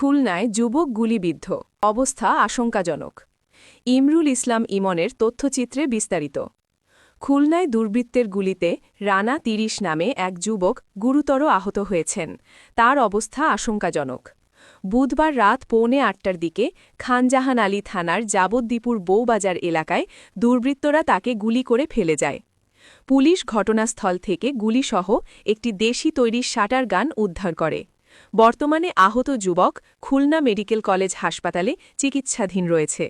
খুলনায় যুবক গুলিবিদ্ধ, অবস্থা আশঙ্কাজনক। ইমরুল ইসলাম ইমনের তথ্যচিত্রে বিস্তারিত। খুলনায় দুর্বৃত্তের গুলিতে রানা ৩০ নামে এক যুবক গুরুতর আহত হয়েছেন। তার অবস্থা আশঙ্কাজনক। বুধবার রাত 8:45টার দিকে খানজাহান আলী থানার যাবদ্দীপুর বউবাজার এলাকায় দুর্বৃত্তরা তাকে গুলি করে ফেলে যায়। পুলিশ ঘটনাস্থল থেকে গুলিসহ একটি দেশি তৈরি শাটার গান উদ্ধার করে। বর্তমানে আহত যুবক খুলনা মেডিকেল কলেজ হাসপাতালে চিকিৎসাধীন রয়েছে।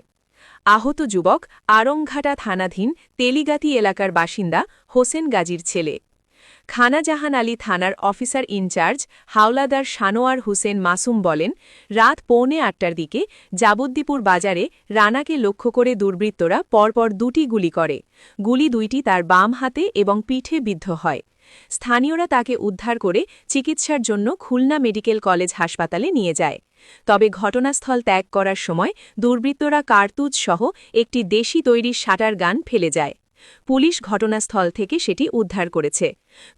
আহত যুবক আরংঘাটা থানাধীন তেলিগাতি এলাকার বাসিন্দা হোসেন গাজীর ছেলে। খানজাহান আলী থানার অফিসার ইনচার্জ হাওলাদার সানোয়ার হোসেন মাসুম বলেন, রাত 8:45টার দিকে যাবদ্দীপুর বাজারে রানাকে লক্ষ্য করে দুর্বৃত্তরা পরপর দুটি গুলি করে। গুলি দুইটি তার বাম হাতে এবং পিঠে বিদ্ধ হয়। স্থানীয়রা তাকে উদ্ধার করে চিকিৎসার জন্য খুলনা মেডিকেল কলেজ হাসপাতালে নিয়ে যায়। তবে ঘটনাস্থল ত্যাগ করার সময় দুর্বৃত্তরা কার্তুজ সহ একটি দেশি তৈরি শাটার গান ফেলে যায়। পুলিশ ঘটনাস্থল থেকে সেটি উদ্ধার করেছে।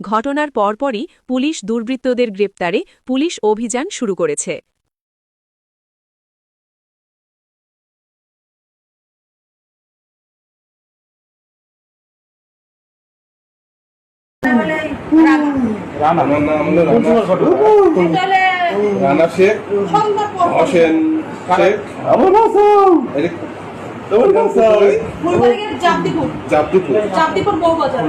ঘটনার পরপরই পুলিশ দুর্বৃত্তদের গ্রেপ্তারে পুলিশ অভিযান শুরু করেছে। রানা শেখ, হোসেন শেখ, জাবদিপুর বউবাজার।